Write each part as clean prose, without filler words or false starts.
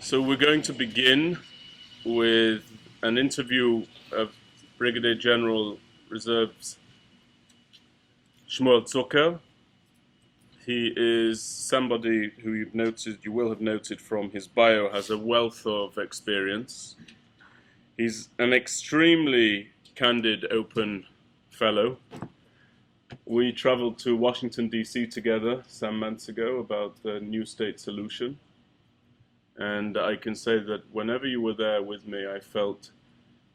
So we're going to begin with an interview of Brigadier General Reserves Shumel Tzuker. He is somebody who you will have noted from his bio, has a wealth of experience. He's an extremely candid, open fellow. We traveled to Washington, D.C. together some months ago about the New State Solution. And I can say that whenever you were there with me, I felt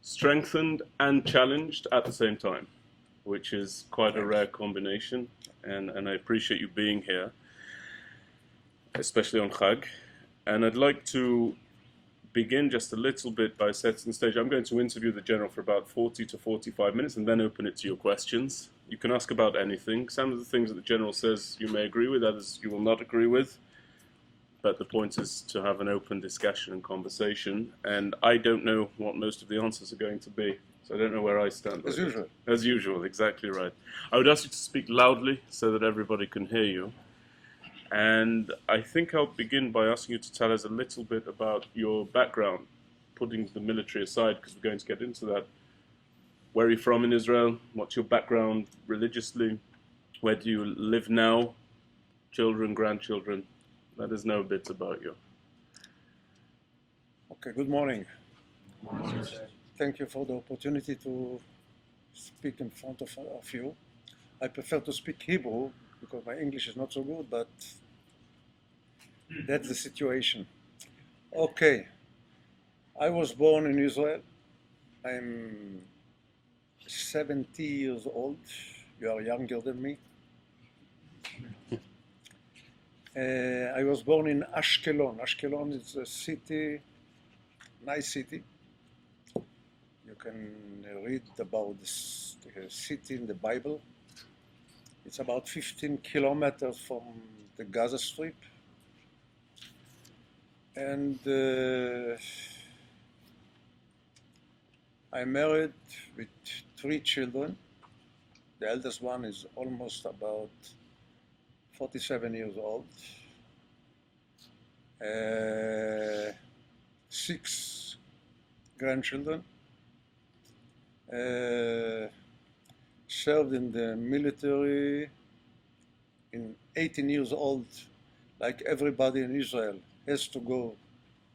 strengthened and challenged at the same time, which is quite a rare combination. And I appreciate you being here, especially on Chag. And I'd like to begin just a little bit by setting the stage. I'm going to interview the General for about 40 to 45 minutes and then open it to your questions. You can ask about anything. Some of the things that the General says you may agree with, others you will not agree with. But the point is to have an open discussion and conversation. And I don't know what most of the answers are going to be. So I don't know where I stand. As usual. As usual, exactly right. I would ask you to speak loudly so that everybody can hear you. And I think I'll begin by asking you to tell us a little bit about your background, putting the military aside, because we're going to get into that. Where are you from in Israel? What's your background religiously? Where do you live now? Children, grandchildren? Let us know a bit about you. Okay, good morning. Thank you for the opportunity to speak in front of you. I prefer to speak Hebrew because my English is not so good, but that's the situation. Okay, I was born in Israel. I'm 70 years old. You are younger than me. I was born in Ashkelon. Ashkelon is a city, nice city. You can read about this city in the Bible. It's about 15 kilometers from the Gaza Strip. And I'm married with 3 children. The eldest one is almost about 47 years old, 6 grandchildren, served in the military in 18 years old, like everybody in Israel has to go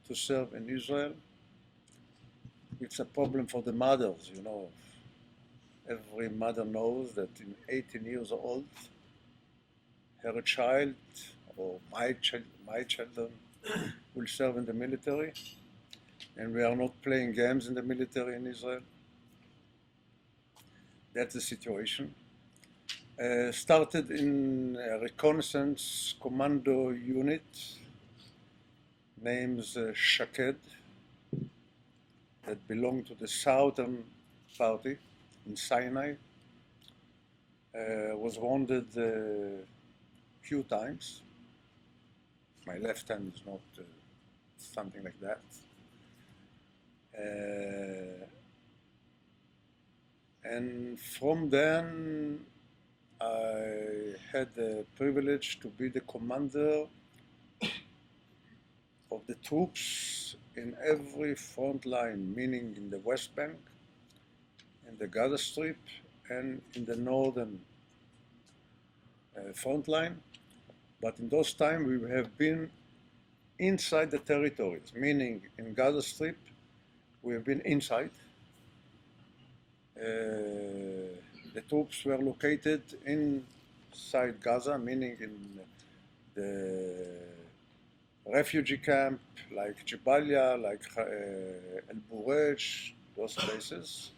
to serve in Israel. It's a problem for the mothers, you know. Every mother knows that in 18 years old, her child or my children will serve in the military, and we are not playing games in the military in Israel. That's the situation. Started in a reconnaissance commando unit named Shaked that belonged to the southern party in Sinai. Was wounded few times. My left hand is not something like that. And from then, I had the privilege to be the commander of the troops in every front line, meaning in the West Bank, in the Gaza Strip, and in the northern front line. But in those times, we have been inside the territories, meaning in Gaza Strip, we have been inside. The troops were located inside Gaza, meaning in the refugee camp, like Jabalia, like El Burej, those places.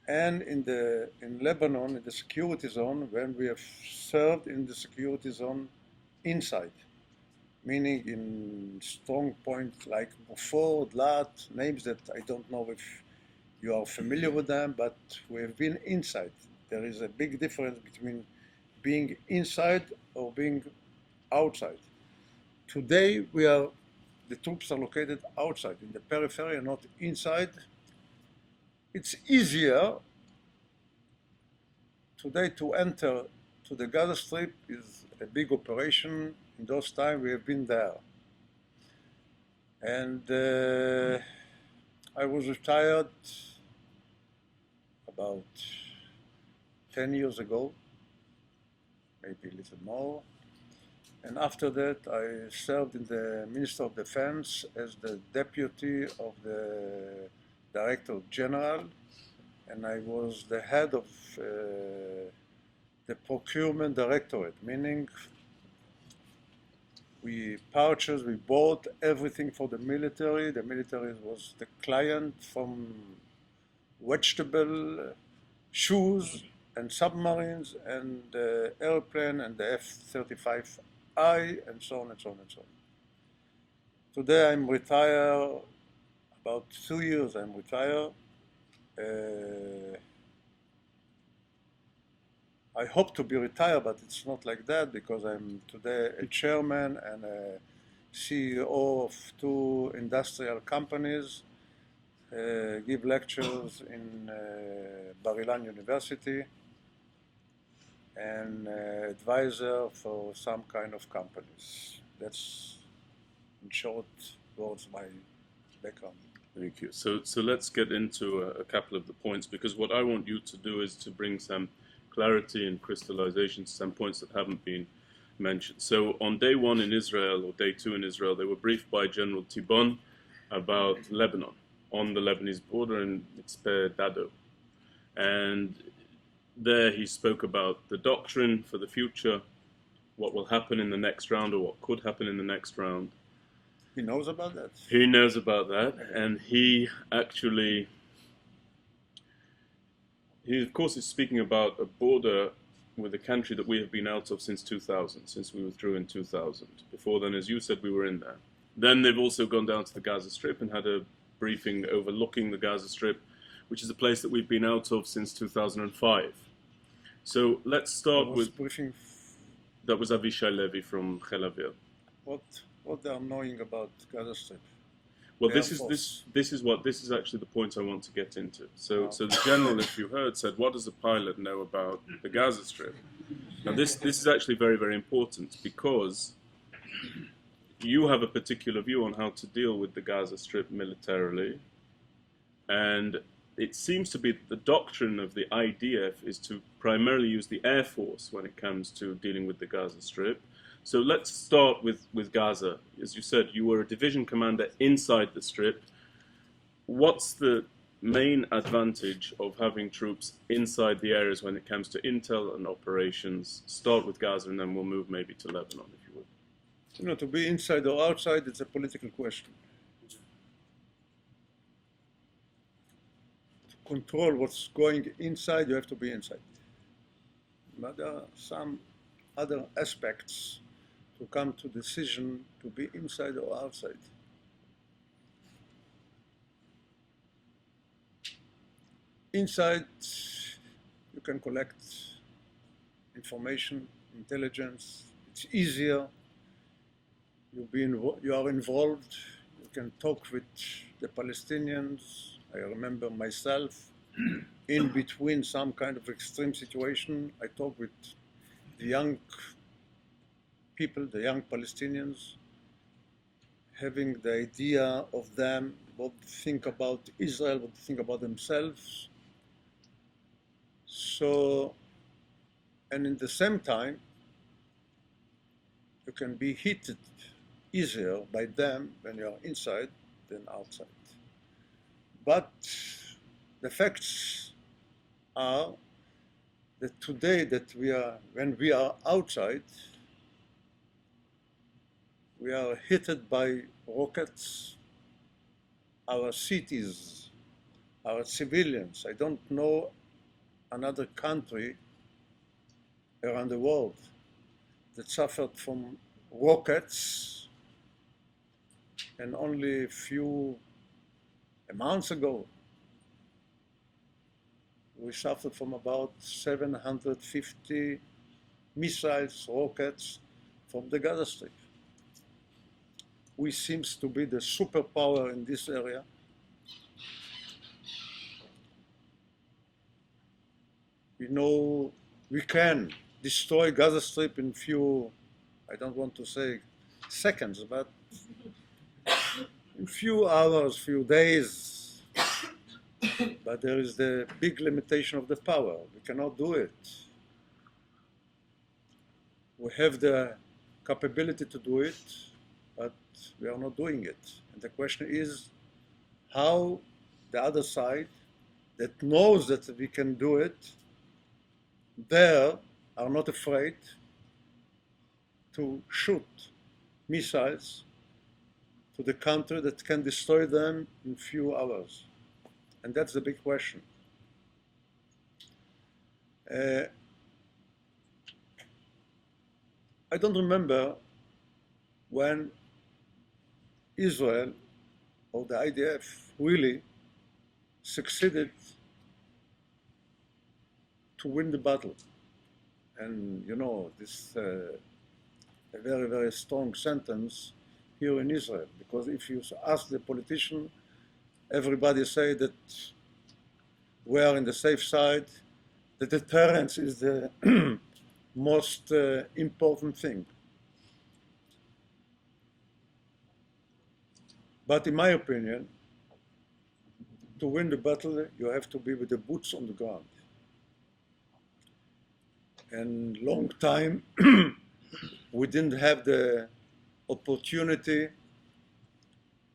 And in Lebanon, in the security zone, when we have served in the security zone inside, meaning in strong points like Beaufort, Lat, names that I don't know if you are familiar with them, but we have been inside. There is a big difference between being inside or being outside. Today, the troops are located outside, in the periphery, not inside. It's easier today to enter to the Gaza Strip is a big operation. In those times, we have been there. And I was retired about 10 years ago, maybe a little more. And after that, I served in the Ministry of Defense as the deputy of the Director General, and I was the head of the procurement directorate, meaning we purchased, we bought everything for the military. The military was the client, from vegetable, shoes, and submarines, and airplane, and the F-35I, and so on and so on and so on. Today I'm retired, about 2 years I'm retired. I hope to be retired, but it's not like that, because I'm today a chairman and a CEO of 2 industrial companies, give lectures in Bar-Ilan University, and advisor for some kind of companies. That's, in short, words, my background. Thank you. So let's get into a couple of the points, because what I want you to do is to bring some clarity and crystallization to some points that haven't been mentioned. So on day 1 in Israel, or day 2 in Israel, they were briefed by General Tibon about Lebanon, on the Lebanese border in Mitzpeh Dado. And there he spoke about the doctrine for the future, what will happen in the next round, or what could happen in the next round. He knows about that? He knows about that, and he of course is speaking about a border with a country that we have been out of since 2000, since we withdrew in 2000. Before then, as you said, we were in there. Then they've also gone down to the Gaza Strip and had a briefing overlooking the Gaza Strip, which is a place that we've been out of since 2005. So let's start with... briefing. That was Avishai Levi from Tel Aviv. What they are knowing about Gaza Strip? Well, this is actually the point I want to get into. So the general, if you heard, said, "What does the pilot know about the Gaza Strip?" Now, this is actually very, very important, because you have a particular view on how to deal with the Gaza Strip militarily, and it seems to be that the doctrine of the IDF is to primarily use the Air Force when it comes to dealing with the Gaza Strip. So let's start with Gaza. As you said, you were a division commander inside the Strip. What's the main advantage of having troops inside the areas when it comes to intel and operations? Start with Gaza, and then we'll move maybe to Lebanon, if you would. To be inside or outside, it's a political question. To control what's going inside, you have to be inside. But there are some other aspects to come to decision to be inside or outside. Inside, you can collect information, intelligence. It's easier. You are involved. You can talk with the Palestinians. I remember myself in between some kind of extreme situation. I talk with the young people, the young Palestinians, having the idea of them, what they think about Israel, what they think about themselves. So, and in the same time, you can be hit easier by them when you are inside than outside. But the facts are that today when we are outside, we are hit by rockets, our cities, our civilians. I don't know another country around the world that suffered from rockets, and only a few months ago we suffered from about 750 missiles, rockets from the Gaza Strip. We seem to be the superpower in this area. We know we can destroy Gaza Strip in few, I don't want to say seconds, but in few hours, few days, but there is the big limitation of the power. We cannot do it. We have the capability to do it, but we are not doing it. And the question is how the other side that knows that we can do it, there are not afraid to shoot missiles to the country that can destroy them in few hours. And that's the big question. I don't remember when Israel or the IDF really succeeded to win the battle. And you know, this a very, very strong sentence here in Israel, because if you ask the politician, everybody say that we are in the safe side, the deterrence is the most important thing. But in my opinion, to win the battle, you have to be with the boots on the ground. And long time, we didn't have the opportunity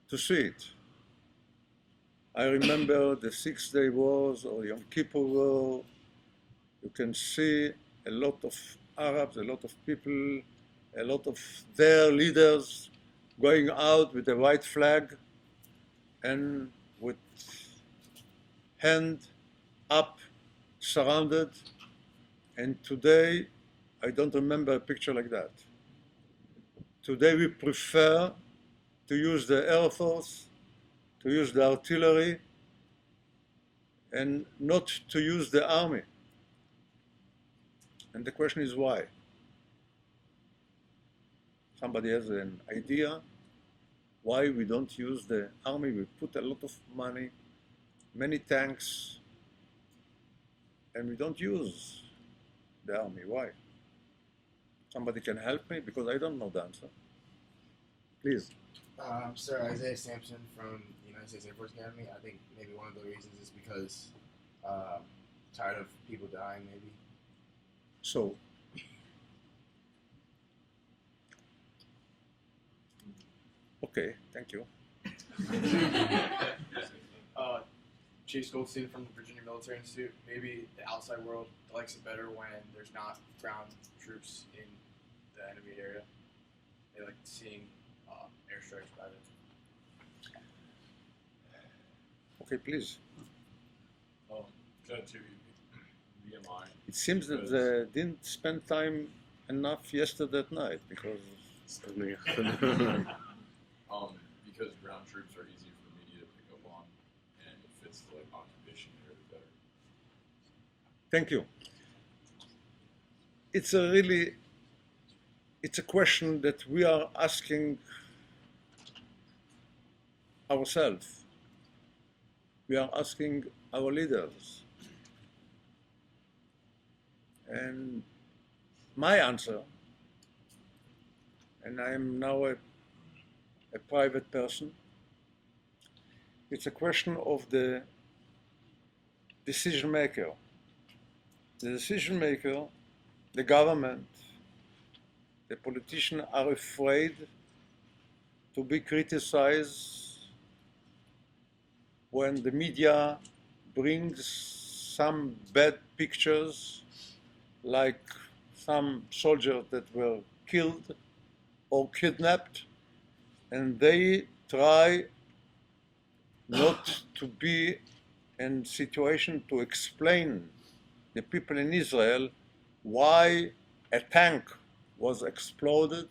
to see it. I remember the Six-Day Wars or Yom Kippur War. You can see a lot of Arabs, a lot of people, a lot of their leaders going out with a white flag and with hand up, surrounded. And today, I don't remember a picture like that. Today we prefer to use the Air Force, to use the artillery, and not to use the army. And the question is why? Somebody has an idea why we don't use the army. We put a lot of money, many tanks, and we don't use the army. Why? Somebody can help me because I don't know the answer. Please. Sir, Isaiah Sampson from the United States Air Force Academy. I think maybe one of the reasons is because tired of people dying, maybe. So, okay, thank you. Chief Goldstein from the Virginia Military Institute. Maybe the outside world likes it better when there's not ground troops in the enemy area. They like seeing airstrikes rather. Okay, please. To VMI. It seems that they didn't spend time enough yesterday at night because Because ground troops are easy for media to pick up on, and it fits the occupation area better. Thank you. It's a question that we are asking ourselves. We are asking our leaders. And my answer, and I am now a private person, it's a question of the decision maker. The decision maker, the government, the politicians are afraid to be criticized when the media brings some bad pictures, like some soldiers that were killed or kidnapped, and they try not to be in situation to explain the people in Israel why a tank was exploded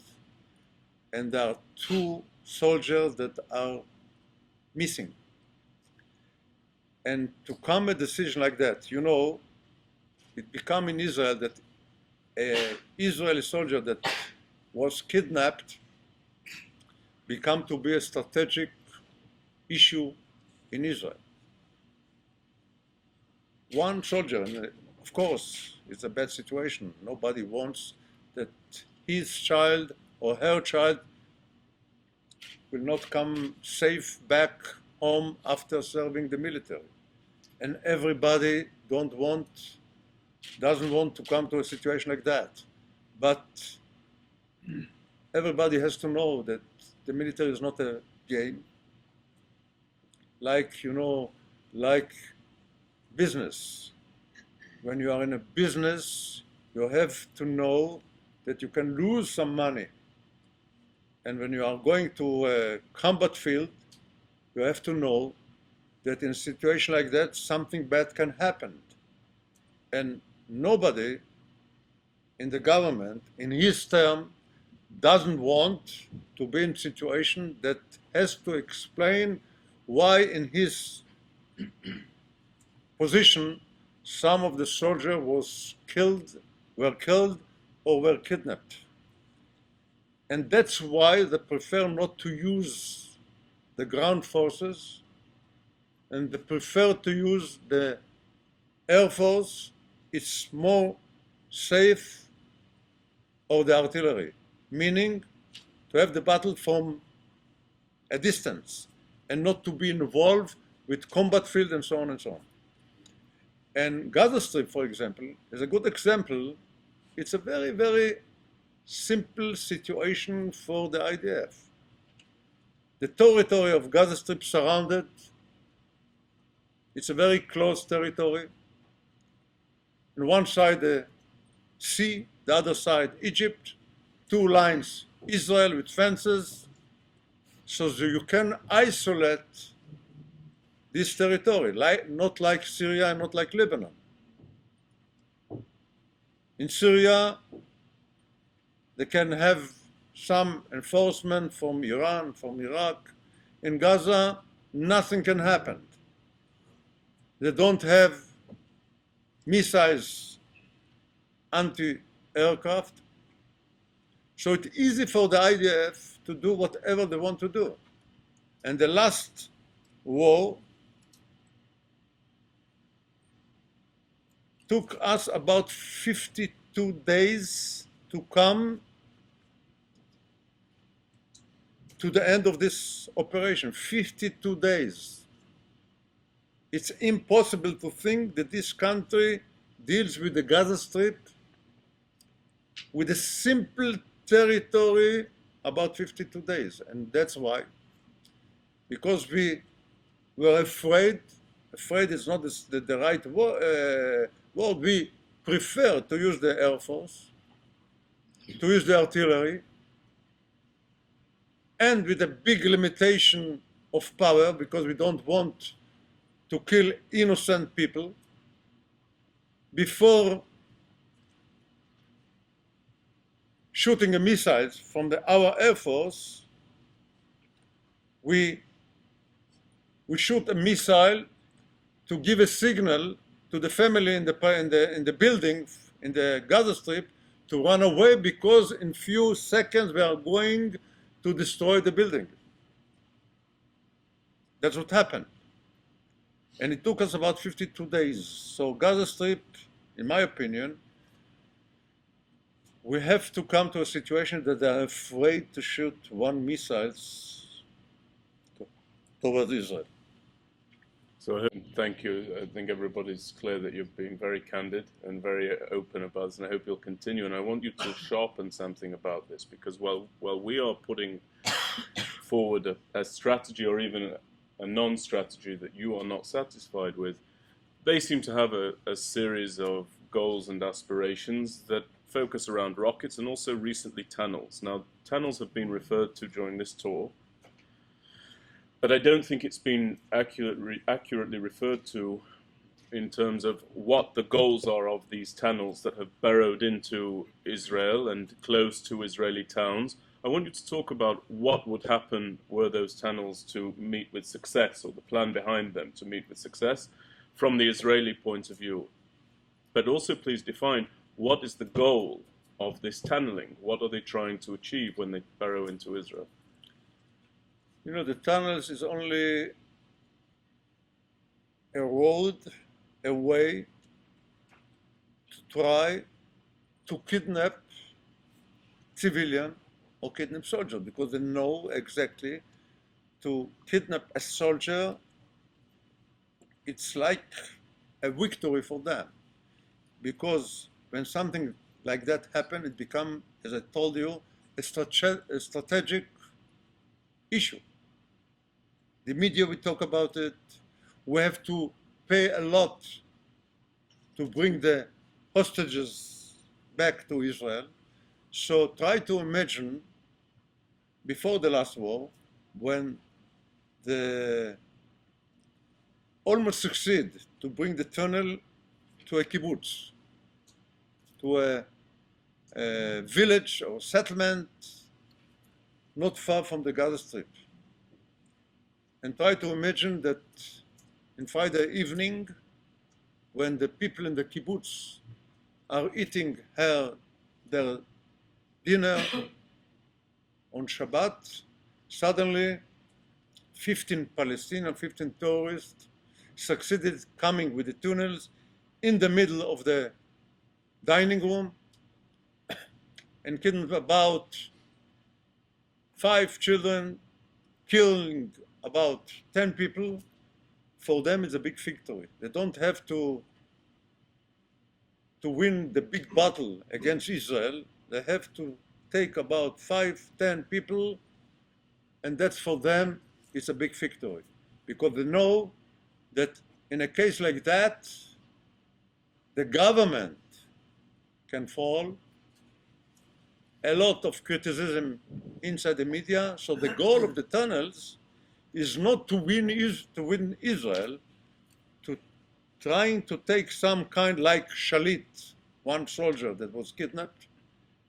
and there are 2 soldiers that are missing. And to come a decision like that, you know, it became in Israel that an Israeli soldier that was kidnapped become to be a strategic issue in Israel. One soldier, and of course, it's a bad situation. Nobody wants that his child or her child will not come safe back home after serving the military. And everybody doesn't want to come to a situation like that. But everybody has to know that the military is not a game. Like business. When you are in a business, you have to know that you can lose some money. And when you are going to a combat field, you have to know that in a situation like that, something bad can happen. And nobody in the government, in his term, doesn't want to be in a situation that has to explain why in his position some of the soldiers were killed or were kidnapped. And that's why they prefer not to use the ground forces, and they prefer to use the Air Force. It's more safe, or the artillery, meaning to have the battle from a distance and not to be involved with combat field and so on and so on. And Gaza Strip, for example, is a good example. It's a very, very simple situation for the IDF. The territory of Gaza Strip surrounded. It's a very close territory. On one side the sea, the other side Egypt, two lines Israel with fences, so that you can isolate this territory, not like Syria and not like Lebanon. In Syria, they can have some enforcement from Iran, from Iraq. In Gaza, nothing can happen. They don't have missiles, anti-aircraft. So it's easy for the IDF to do whatever they want to do. And the last war took us about 52 days to come to the end of this operation. 52 days. It's impossible to think that this country deals with the Gaza Strip with a simple territory about 52 days. And that's why. Because we were afraid is not the right word, we prefer to use the Air Force, to use the artillery, and with a big limitation of power, because we don't want to kill innocent people. Before shooting a missile from our Air Force, we shoot a missile to give a signal to the family in the building, in the Gaza Strip, to run away, because in few seconds we are going to destroy the building. That's what happened. And it took us about 52 days. So Gaza Strip, in my opinion, we have to come to a situation that they are afraid to shoot one missiles towards Israel. So thank you. I think everybody's clear that you're being very candid and very open about this, and I hope you'll continue. And I want you to sharpen something about this, because while we are putting forward a strategy or even a non-strategy that you are not satisfied with, they seem to have a series of goals and aspirations that focus around rockets and also recently tunnels. Now, tunnels have been referred to during this tour, but I don't think it's been accurately referred to in terms of what the goals are of these tunnels that have burrowed into Israel and close to Israeli towns. I want you to talk about what would happen were those tunnels to meet with success, or the plan behind them to meet with success from the Israeli point of view. But also please define what is the goal of this tunneling? What are they trying to achieve when they burrow into Israel? You know, the tunnels is only a road, a way to try to kidnap civilian or kidnap soldiers, because they know exactly to kidnap a soldier, it's like a victory for them. Because when something like that happens, it becomes, as I told you, a strategic issue. The media will talk about it. We have to pay a lot to bring the hostages back to Israel. So try to imagine before the last war, when they almost succeed to bring the tunnel to a kibbutz, to a village or settlement not far from the Gaza Strip. And try to imagine that in Friday evening, when the people in the kibbutz are eating their dinner on Shabbat, suddenly 15 Palestinians, 15 terrorists succeeded coming with the tunnels in the middle of the dining room and killed about 5 children, killing about 10 people. For them, it's a big victory. They don't have to win the big battle against Israel. They have to take about 5, 10 people, and that's for them, it's a big victory. Because they know that in a case like that, the government can fall, a lot of criticism inside the media, so the goal of the tunnels is not to win Israel, to trying to take some kind like Shalit, one soldier that was kidnapped,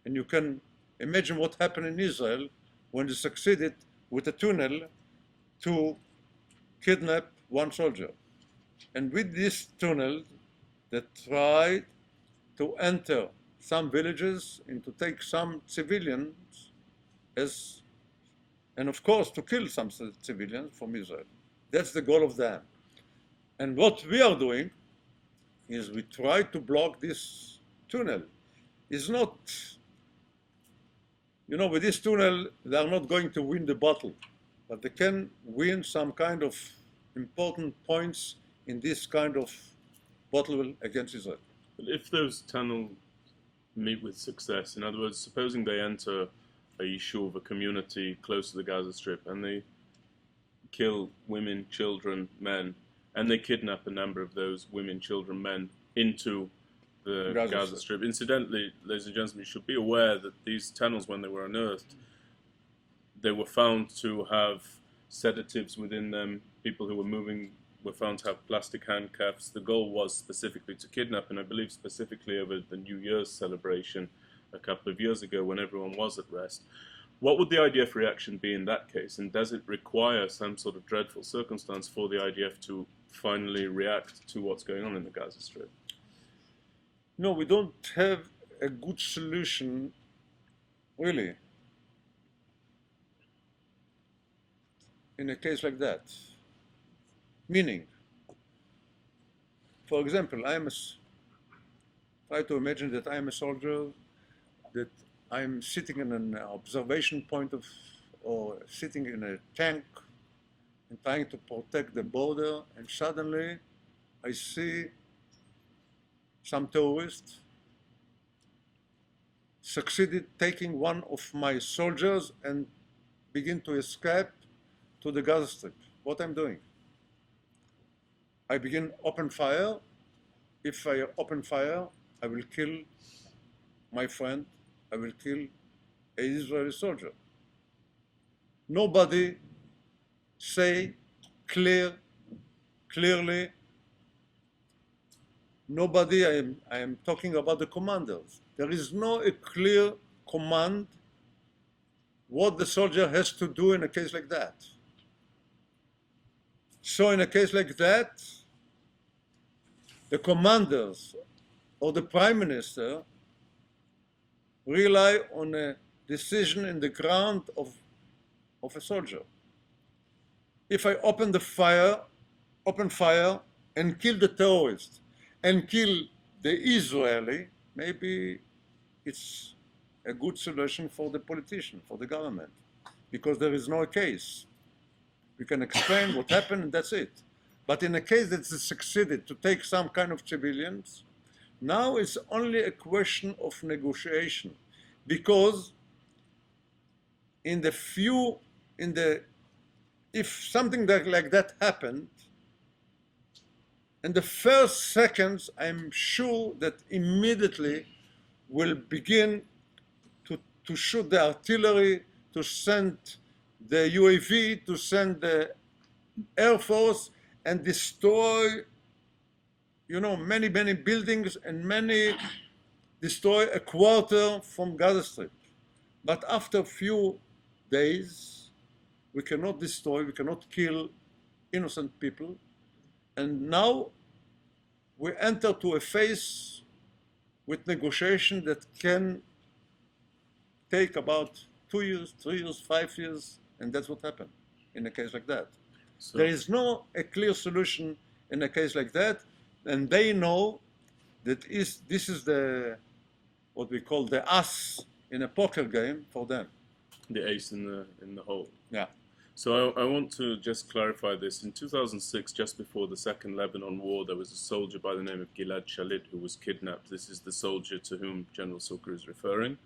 and you can imagine what happened in Israel when they succeeded with a tunnel to kidnap one soldier. And with this tunnel, they tried to enter some villages and to take some civilians and of course to kill some civilians from Israel. That's the goal of them. And what we are doing is we try to block this tunnel. It's not, with this tunnel, they are not going to win the battle, but they can win some kind of important points in this kind of battle against Israel. But if those tunnels meet with success, in other words, supposing they enter a yishuv, a community close to the Gaza Strip, and they kill women, children, men, and they kidnap a number of those women, children, men into the Gaza Strip. Incidentally, ladies and gentlemen, you should be aware that these tunnels, when they were unearthed, they were found to have sedatives within them. People who were moving were found to have plastic handcuffs. The goal was specifically to kidnap, and I believe specifically over the New Year's celebration a couple of years ago when everyone was at rest. What would the IDF reaction be in that case? And does it require some sort of dreadful circumstance for the IDF to finally react to what's going on in the Gaza Strip? No, we don't have a good solution, really, in a case like that. Meaning, for example, try to imagine that I am a soldier, that I'm sitting in an observation point or sitting in a tank and trying to protect the border, and suddenly I see some terrorists succeeded taking one of my soldiers and begin to escape to the Gaza Strip. What I'm doing? I begin open fire. If I open fire, I will kill my friend. I will kill an Israeli soldier. Nobody say clearly. Nobody. I am talking about the commanders. There is no a clear command what the soldier has to do in a case like that. So in a case like that, the commanders or the prime minister rely on a decision in the ground of a soldier. If I open fire and kill the terrorist and kill the Israeli, maybe it's a good solution for the politician, for the government, because there is no case. We can explain what happened, and that's it. But in a case that it succeeded to take some kind of civilians, now it's only a question of negotiation, because if something like that happened, in the first seconds, I'm sure that immediately will begin to shoot the artillery, to send the UAV, to send the Air Force, and destroy, many, many buildings, and destroy a quarter from Gaza Strip. But after a few days, we cannot destroy, we cannot kill innocent people. And now we enter to a phase with negotiation that can take about 2 years, 3 years, 5 years, and that's what happened in a case like that. So, There is no a clear solution in a case like that, and they know that this is what we call the ace in a poker game for them. the ace in the hole. Yeah. So I want to just clarify this. In 2006, just before the Second Lebanon War, there was a soldier by the name of Gilad Shalit who was kidnapped. This is the soldier to whom General Tzuker is referring.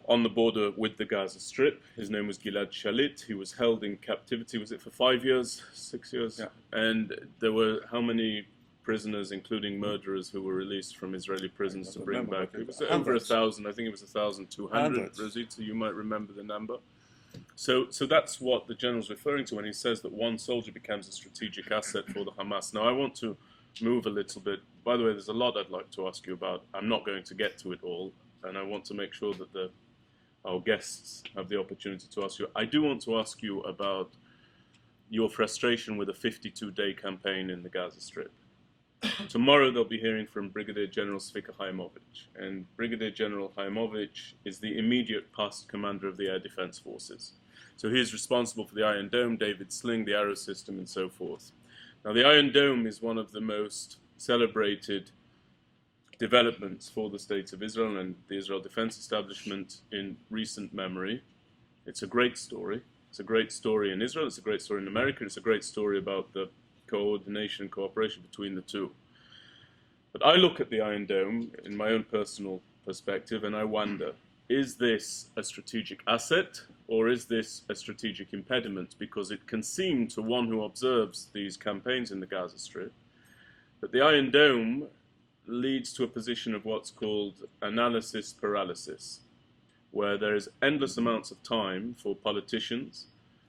On the border with the Gaza Strip. His name was Gilad Shalit. He was held in captivity, was it for 5 years, 6 years? Yeah. And there were how many prisoners, including murderers, who were released from Israeli prisons to bring back? It was over 1,000. I think it was 1,200. Rosita, you might remember the number. So that's what the general's referring to when he says that one soldier becomes a strategic asset for the Hamas. Now, I want to move a little bit. By the way, there's a lot I'd like to ask you about. I'm not going to get to it all, and I want to make sure that our guests have the opportunity to ask you. I do want to ask you about your frustration with a 52-day campaign in the Gaza Strip. Tomorrow they'll be hearing from Brigadier General Zvika Haimovich, and Brigadier General Haimovich is the immediate past commander of the Air Defense Forces. So he is responsible for the Iron Dome, David Sling, the Arrow system, and so forth. Now, the Iron Dome is one of the most celebrated developments for the State of Israel and the Israel Defense Establishment in recent memory. It's a great story. It's a great story in Israel. It's a great story in America. It's a great story about the coordination and cooperation between the two. But I look at the Iron Dome in my own personal perspective and I wonder, is this a strategic asset or is this a strategic impediment? Because it can seem to one who observes these campaigns in the Gaza Strip that the Iron Dome leads to a position of what's called analysis paralysis, where there is endless amounts of time for politicians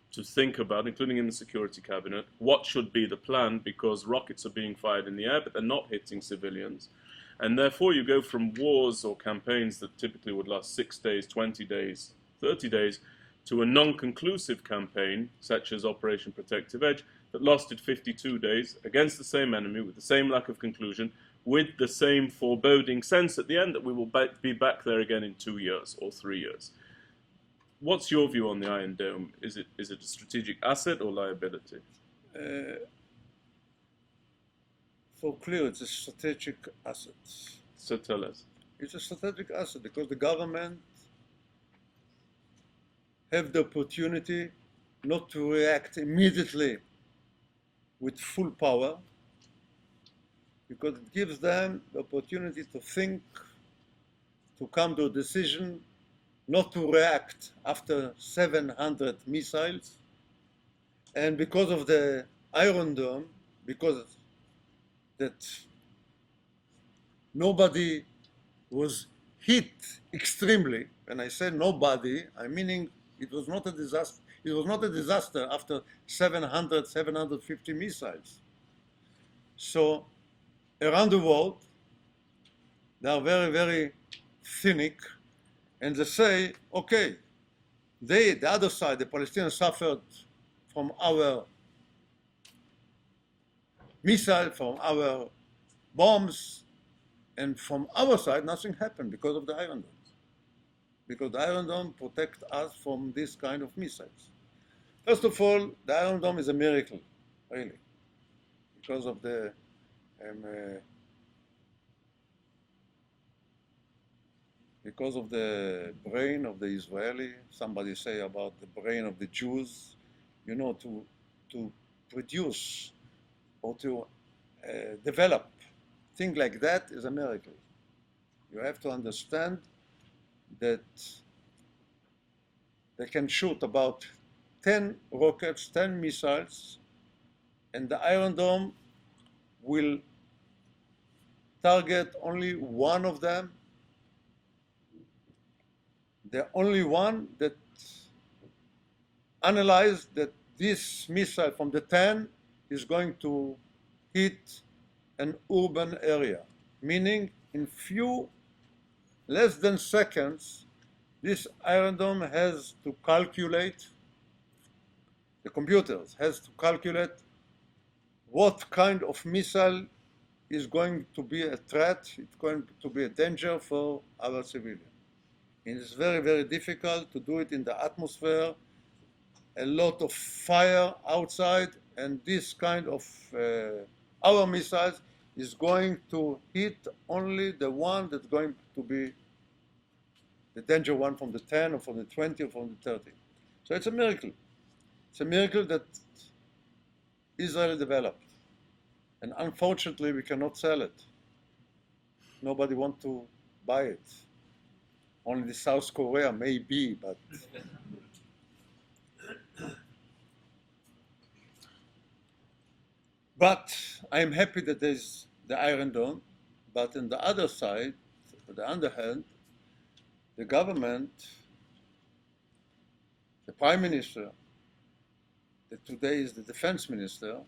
to think about, including in the Security Cabinet, what should be the plan, because rockets are being fired in the air, but they're not hitting civilians. And therefore you go from wars or campaigns that typically would last 6 days, 20 days, 30 days, to a non-conclusive campaign, such as Operation Protective Edge, that lasted 52 days against the same enemy, with the same lack of conclusion, with the same foreboding sense at the end that we will be back there again in 2 years or 3 years. What's your view on the Iron Dome? Is it a strategic asset or liability? For clear, it's a strategic asset. So tell us. It's a strategic asset because the government have the opportunity not to react immediately with full power, because it gives them the opportunity to think, to come to a decision, not to react after 700 missiles. And because of the Iron Dome, because that nobody was hit extremely, and I say nobody, I'm meaning it was not a disaster. It was not a disaster after 700, 750 missiles. So around the world, they are very, very cynic, and they say, okay, the other side, the Palestinians suffered from our missile, from our bombs, and from our side, nothing happened because of the Iron Dome. Because the Iron Dome protects us from this kind of missiles. First of all, the Iron Dome is a miracle, really, because of the brain of the Israeli. Somebody say about the brain of the Jews, you know, to produce or to develop things like that is a miracle. You have to understand that they can shoot about 10 rockets, 10 missiles, and the Iron Dome will target only one of them, the only one that analyzed that this missile from the 10 is going to hit an urban area, meaning in less than seconds, this Iron Dome has to calculate, the computers has to calculate what kind of missile is going to be a threat, it's going to be a danger for our civilians. It is very, very difficult to do it in the atmosphere, a lot of fire outside, and this kind of our missiles is going to hit only the one that's going to be the danger one from the 10 or from the 20 or from the 30. So it's a miracle. It's a miracle that Israel developed. And unfortunately, we cannot sell it. Nobody wants to buy it. Only South Korea maybe, but I'm happy that there's the Iron Dome. But on the other side, on the other hand, the government, the Prime Minister, that today is the Defense Minister,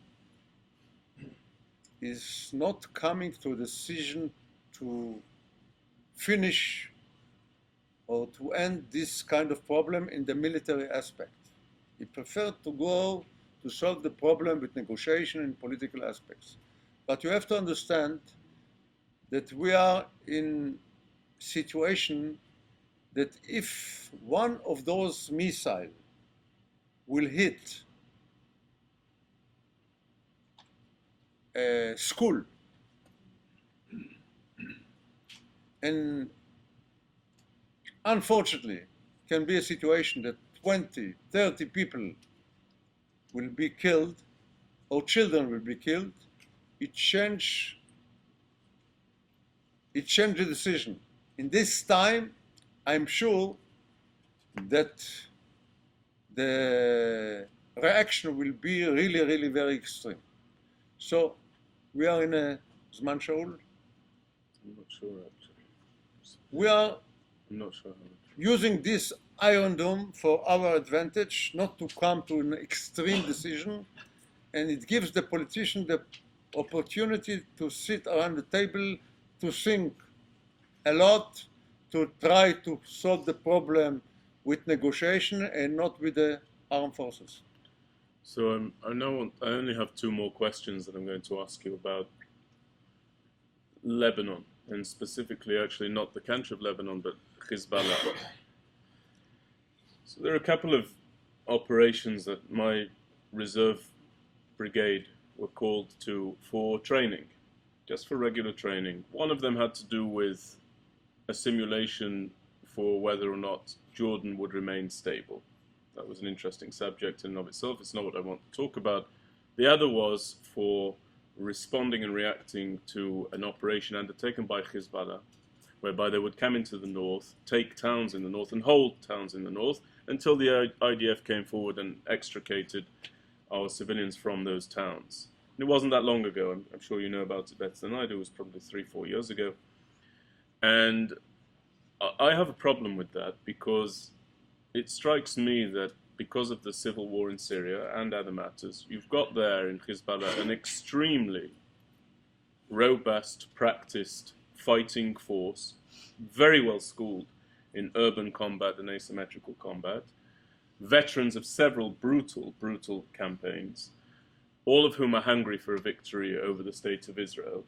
is not coming to a decision to finish or to end this kind of problem in the military aspect. He preferred to go to solve the problem with negotiation and political aspects. But you have to understand that we are in a situation that if one of those missiles will hit a school, and unfortunately can be a situation that 20, 30 people will be killed or children will be killed, it changed the decision. In this time, I'm sure that the reaction will be really, really very extreme. So we are in a Zman Shaul. I'm not sure actually. We are I'm not sure. using this Iron Dome for our advantage, not to come to an extreme decision, and it gives the politician the opportunity to sit around the table, to think a lot, to try to solve the problem with negotiation and not with the armed forces. So I only have two more questions that I'm going to ask you about Lebanon, and specifically actually not the country of Lebanon, but Hezbollah. So there are a couple of operations that my reserve brigade were called to for training, just for regular training. One of them had to do with a simulation for whether or not Jordan would remain stable. That was an interesting subject in and of itself. It's not what I want to talk about. The other was for responding and reacting to an operation undertaken by Hezbollah, whereby they would come into the north, take towns in the north, and hold towns in the north until the IDF came forward and extricated our civilians from those towns. And it wasn't that long ago. I'm sure you know about it better than I do. It was probably 3-4 years ago. And I have a problem with that because it strikes me that because of the civil war in Syria and other matters, you've got there in Hezbollah an extremely robust, practiced fighting force, very well schooled in urban combat and asymmetrical combat, veterans of several brutal campaigns, all of whom are hungry for a victory over the state of Israel.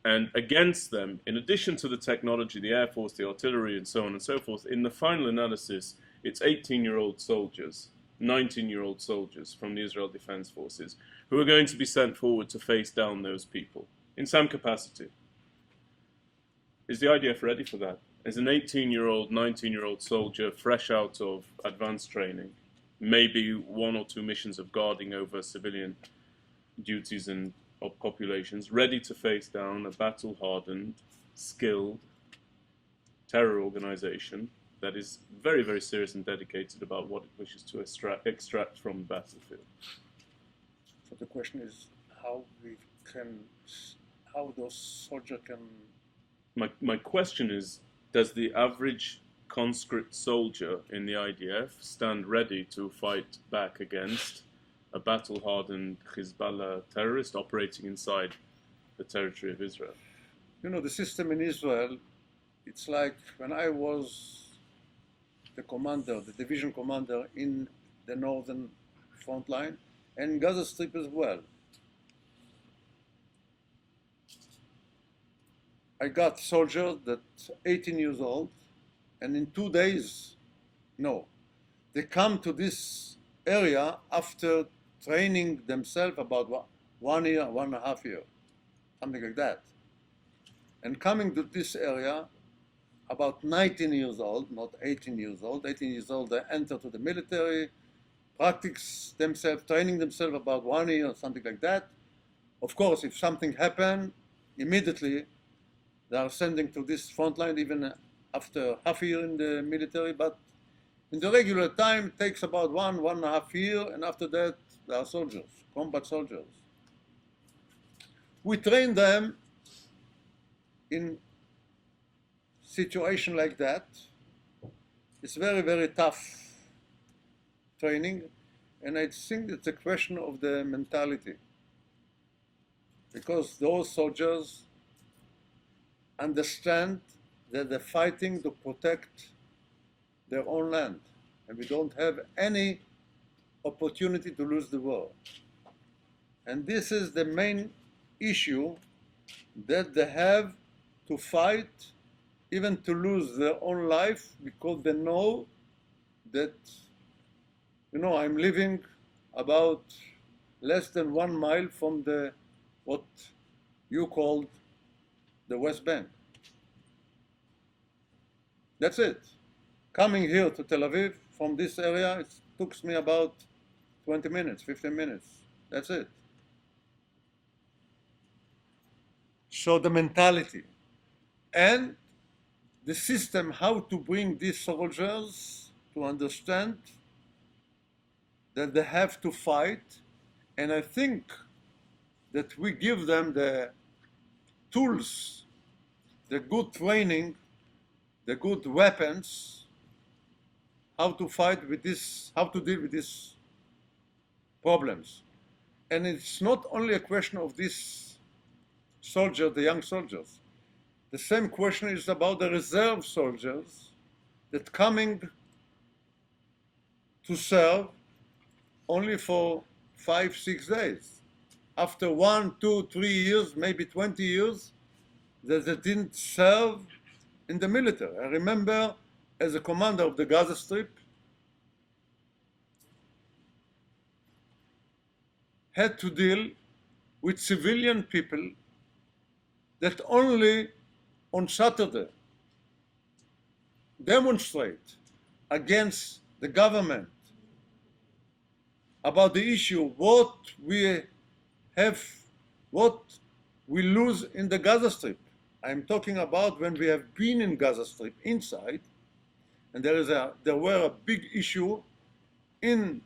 And against them, in addition to the technology, the air force, the artillery, and so on and so forth, in the final analysis, it's 18-year-old soldiers, 19-year-old soldiers from the Israel Defense Forces who are going to be sent forward to face down those people in some capacity. Is the IDF ready for that? As an 18-year-old, 19-year-old soldier fresh out of advanced training, maybe 1 or 2 missions of guarding over civilian duties and populations, ready to face down a battle-hardened, skilled terror organization that is very, very serious and dedicated about what it wishes to extract from the battlefield. So the question is how those soldiers can. My question is, does the average conscript soldier in the IDF stand ready to fight back against a battle-hardened Hezbollah terrorist operating inside the territory of Israel? You know, the system in Israel, it's like when I was the commander, the division commander in the northern front line, and Gaza Strip as well. I got soldiers that 18 years old, and in 2 days, no, they come to this area after training themselves about 1 year, 1.5 years, something like that. And coming to this area, about 19 years old, not 18 years old. 18 years old, they enter to the military, practice themselves, training themselves about 1 year, something like that. Of course, if something happened, immediately they are sending to this front line even after half a year in the military, but in the regular time, it takes about 1.5 years, and after that, they are soldiers, combat soldiers. We train them in situation like that. It's very, very tough training, and I think it's a question of the mentality, because those soldiers understand that they're fighting to protect their own land, and we don't have any opportunity to lose the war. And this is the main issue, that they have to fight, even to lose their own life, because they know that, you know, I'm living about less than 1 mile from the, what you called the West Bank. That's it. Coming here to Tel Aviv from this area, it took me about 20 minutes, 15 minutes. That's it. So the mentality and the system, how to bring these soldiers to understand that they have to fight. And I think that we give them the tools, the good training, the good weapons, how to fight with this, how to deal with these problems. And it's not only a question of these soldiers, the young soldiers. The same question is about the reserve soldiers that coming to serve only for 5-6 days. After 1, 2, 3 years, maybe 20 years, that they didn't serve in the military. I remember as a commander of the Gaza Strip, had to deal with civilian people that only on Saturday demonstrate against the government about the issue, what we have, what we lose in the Gaza Strip. I'm talking about when we have been in Gaza Strip inside, and there were a big issue in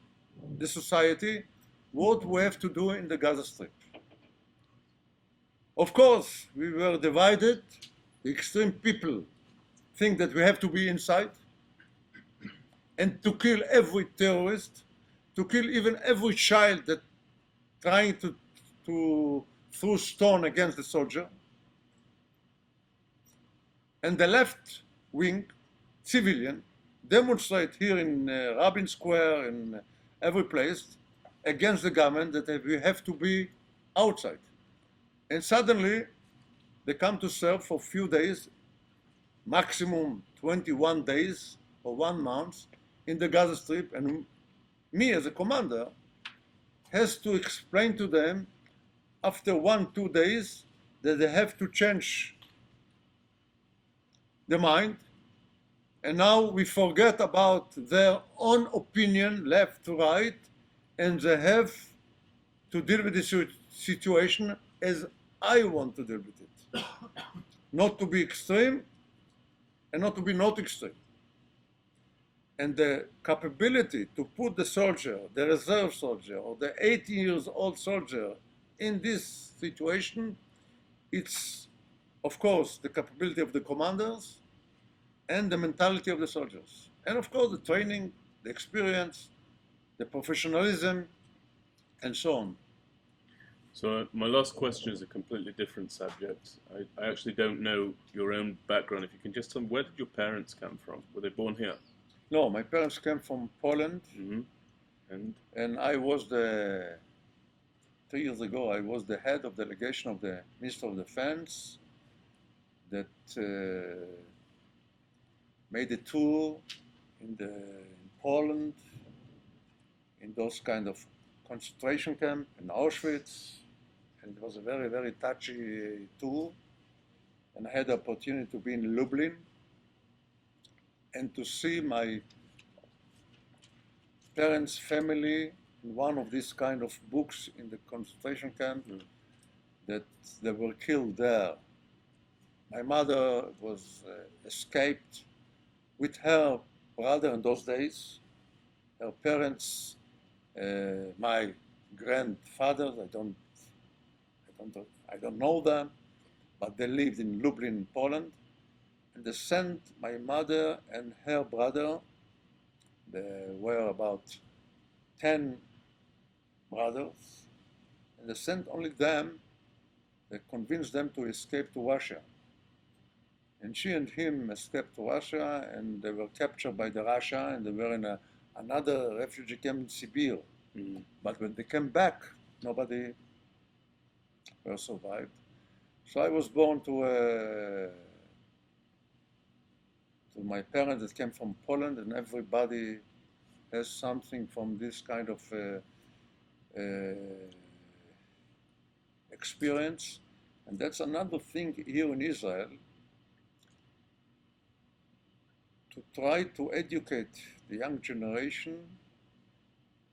the society, what we have to do in the Gaza Strip. Of course, we were divided. The extreme people think that we have to be inside and to kill every terrorist, to kill even every child that trying to throw stone against the soldier. And the left wing, civilian, demonstrate here in Rabin Square, in every place, against the government that we have to be outside. And suddenly, they come to serve for a few days, maximum 21 days or 1 month in the Gaza Strip, and me as a commander has to explain to them after 1-2 days that they have to change the mind And now we forget about their own opinion, left to right, and they have to deal with this situation as I want to deal with it. Not to be extreme and not to be not extreme. And the capability to put the soldier, the reserve soldier, or the 80 years old soldier in this situation, it's, of course, the capability of the commanders and the mentality of the soldiers. And of course, the training, the experience, the professionalism, and so on. So my last question is a completely different subject. I actually don't know your own background. If you can just tell me, where did your parents come from? Were they born here? No, my parents came from Poland, And and I was 3 years ago, I was the head of delegation of the Minister of Defense that made a tour in Poland, in those kind of concentration camp in Auschwitz, and it was a very, very touchy tour. And I had the opportunity to be in Lublin and to see my parents' family in one of these kind of books in the concentration camp that they were killed there. My mother was escaped with her brother in those days. Her parents, my grandfathers, I don't know them, but they lived in Lublin, Poland, and they sent my mother and her brother. There were about 10 brothers, and they sent only them. They convinced them to escape to Russia. And she and him escaped to Russia, and they were captured by the Russia, and they were in another refugee camp in Siberia. But when they came back, nobody survived. So I was born to my parents that came from Poland, and everybody has something from this kind of experience. And that's another thing here in Israel, to try to educate the young generation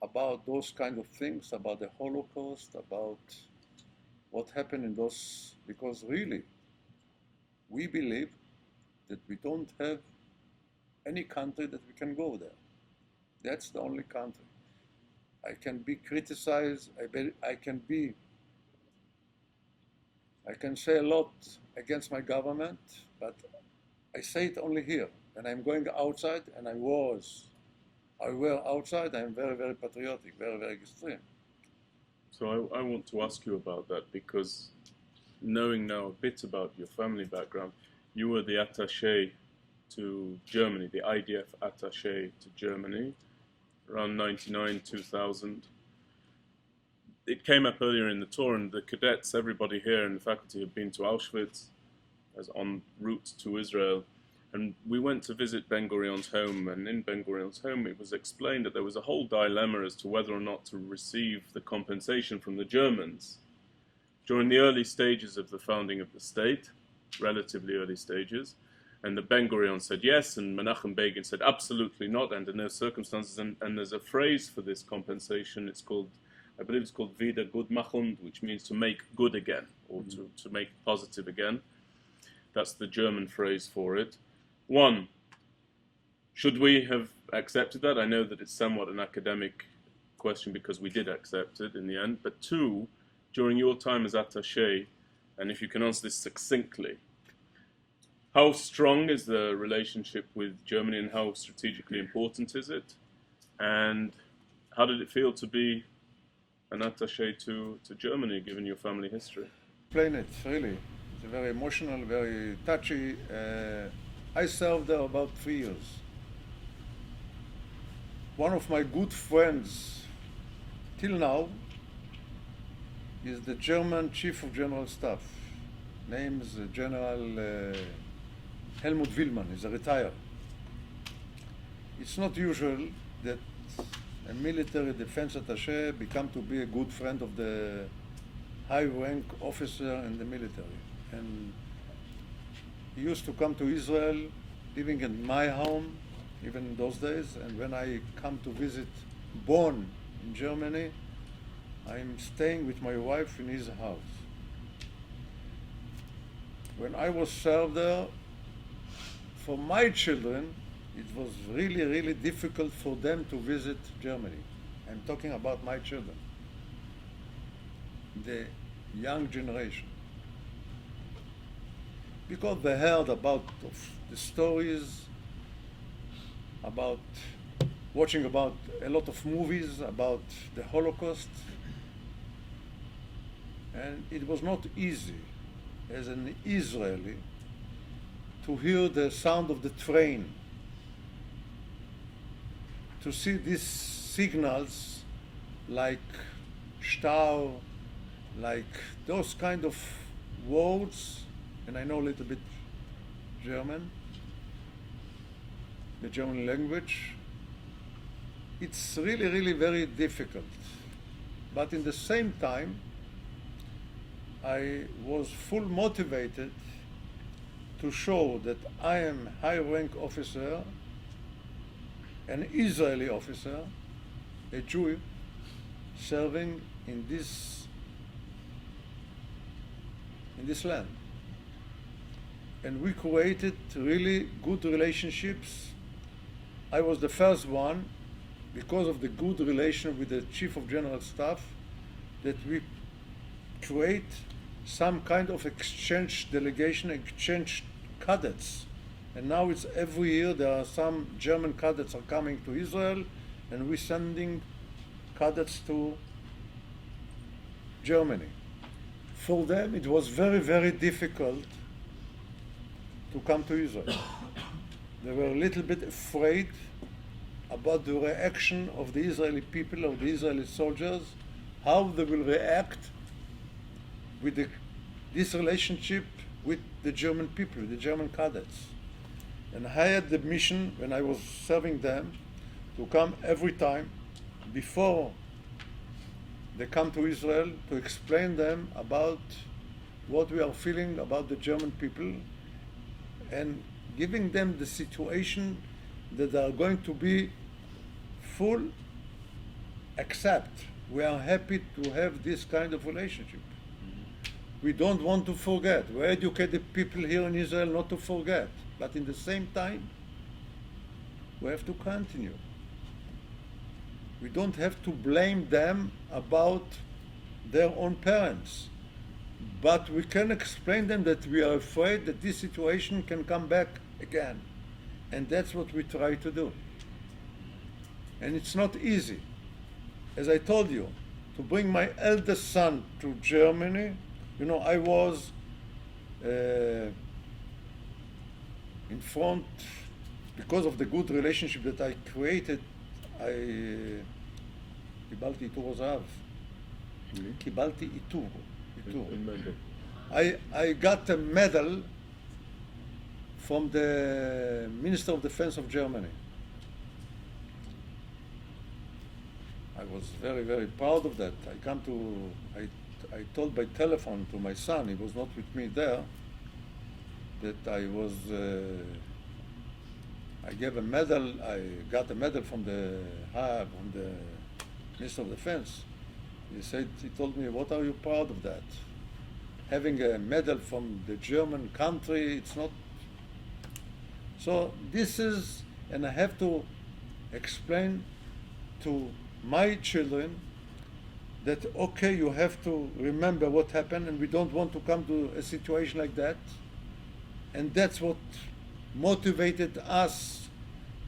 about those kind of things, about the Holocaust, about what happened in those, because really, we believe that we don't have any country that we can go there. That's the only country. I can be criticized, I can say a lot against my government, but I say it only here. When I'm going outside, and I were outside, I'm very, very patriotic, very, very extreme. so I want to ask you about that, because knowing now a bit about your family background, you were the attaché to Germany, the IDF attaché to Germany, around 99, 2000. It came up earlier in the tour, and the cadets, everybody here in the faculty, have been to Auschwitz as en route to Israel. And we went to visit Ben-Gurion's home, and in Ben-Gurion's home it was explained that there was a whole dilemma as to whether or not to receive the compensation from the Germans. During the early stages of the founding of the state, relatively early stages, and the Ben-Gurion said yes, and Menachem Begin said absolutely not, under no circumstances, and there's a phrase for this compensation, it's called, I believe it's called wieder gut machen, which means to make good again, or to make positive again. That's the German phrase for it. One, should we have accepted that? I know that it's somewhat an academic question because we did accept it in the end. But two, during your time as attaché, and if you can answer this succinctly, how strong is the relationship with Germany and how strategically important is it? And how did it feel to be an attaché to Germany, given your family history? Explain it, really. It's very emotional, very touchy. I served there about 3 years. One of my good friends, till now, is the German Chief of General Staff. Name is General Helmut Willmann. He's a retired. It's not usual that a military defense attaché become to be a good friend of the high-rank officer in the military. And he used to come to Israel living in my home, even in those days, and when I come to visit Bonn in Germany, I'm staying with my wife in his house. When I was served there, for my children, it was really, really difficult for them to visit Germany. I'm talking about my children, the young generation. Because they heard about the stories, about watching about a lot of movies about the Holocaust, and it was not easy as an Israeli to hear the sound of the train, to see these signals like Stau, like those kind of words, and I know a little bit German, the German language. It's really, really very difficult. But in the same time, I was full motivated to show that I am high rank officer, an Israeli officer, a Jew, serving in this land. And we created really good relationships. I was the first one, because of the good relation with the Chief of General Staff, that we create some kind of exchange delegation, exchange cadets. And now it's every year there are some German cadets are coming to Israel, and we're sending cadets to Germany. For them, it was very, very difficult to come to Israel. They were a little bit afraid about the reaction of the Israeli people, of the Israeli soldiers, how they will react with this relationship with the German people, the German cadets. And I had the mission, when I was serving them, to come every time before they come to Israel, to explain them about what we are feeling about the German people, and giving them the situation that they are going to be full accept. We are happy to have this kind of relationship. We don't want to forget. We educate the people here in Israel not to forget. But in the same time, we have to continue. We don't have to blame them about their own parents. But we can explain them that we are afraid that this situation can come back again. And that's what we try to do. And it's not easy. As I told you, to bring my eldest son to Germany, you know, I was in front, because of the good relationship that I created, קיבלתי עיטור הזהב. קיבלתי עיטור. I got a medal from the Minister of Defense of Germany. I was very, very proud of that. I told by telephone to my son, he was not with me there, that I gave a medal, I got a medal from the Minister of Defense. He told me, what are you proud of that? Having a medal from the German country, it's not. So this is, and I have to explain to my children that, okay, you have to remember what happened, and we don't want to come to a situation like that. And that's what motivated us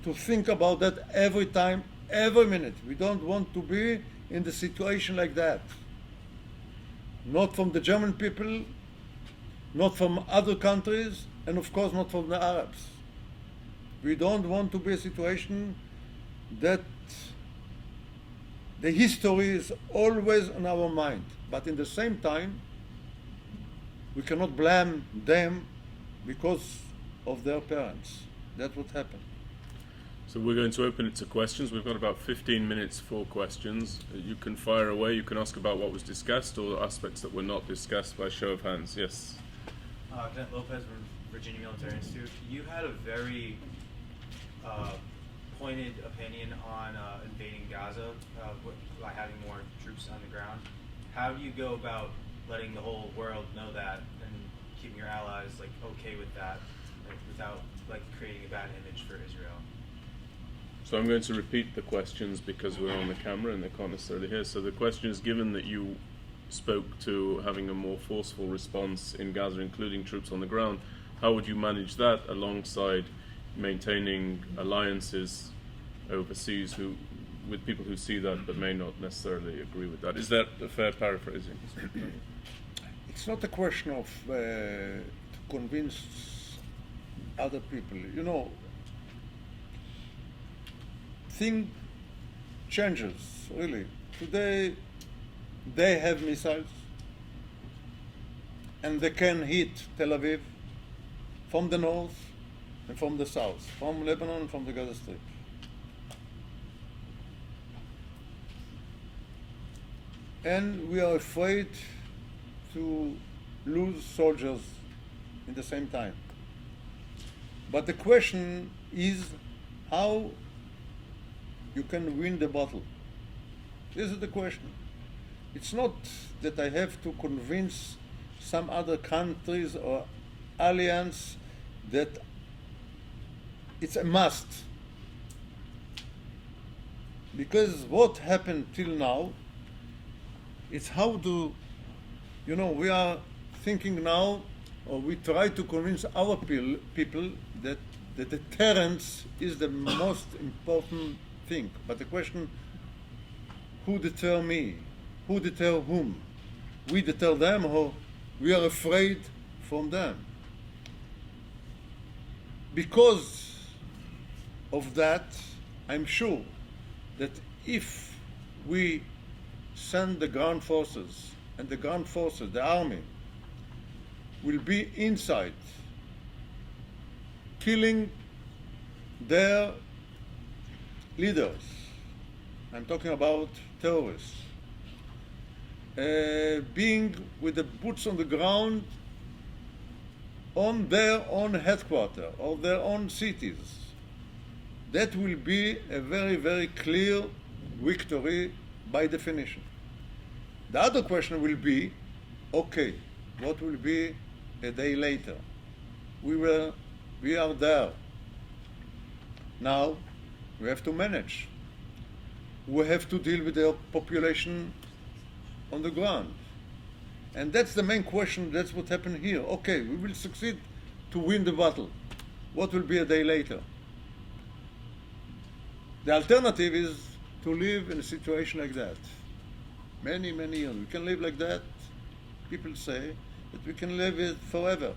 to think about that every time, every minute. We don't want to be in the situation like that. Not from the German people, not from other countries, and of course not from the Arabs. We don't want to be a situation that the history is always on our mind. But in the same time, we cannot blame them because of their parents. That's what happened. So we're going to open it to questions. We've got about 15 minutes for questions. You can fire away. You can ask about what was discussed or aspects that were not discussed by show of hands. Yes. Cadet Lopez, Virginia Military Institute. You had a very pointed opinion on invading Gaza by having more troops on the ground. How do you go about letting the whole world know that and keeping your allies like okay with that, like, without like creating a bad image for Israel? So I'm going to repeat the questions because we're on the camera and they can't necessarily hear. So the question is, given that you spoke to having a more forceful response in Gaza, including troops on the ground, how would you manage that alongside maintaining alliances overseas with people who see that but may not necessarily agree with that? Is that a fair paraphrasing? It's not a question of to convince other people. You know, thing changes, really. Today, they have missiles, and they can hit Tel Aviv from the north and from the south, from Lebanon and from the Gaza Strip. And we are afraid to lose soldiers in the same time. But the question is how you can win the battle. This is the question. It's not that I have to convince some other countries or alliance that it's a must. Because what happened till now, it's how to, you know, we are thinking now, or we try to convince our people that the deterrence is the most important thing. But the question, who deter me? Who deter whom? We deter them, or we are afraid from them? Because of that, I'm sure that if we send the ground forces, and the ground forces, the army, will be inside, killing their leaders. I'm talking about terrorists. Being with the boots on the ground on their own headquarters or their own cities. That will be a very, very clear victory by definition. The other question will be, okay, what will be a day later? We are there. Now, we have to manage. We have to deal with the population on the ground. And that's the main question, that's what happened here. Okay, we will succeed to win the battle. What will be a day later? The alternative is to live in a situation like that. Many, many years. We can live like that. People say that we can live it forever.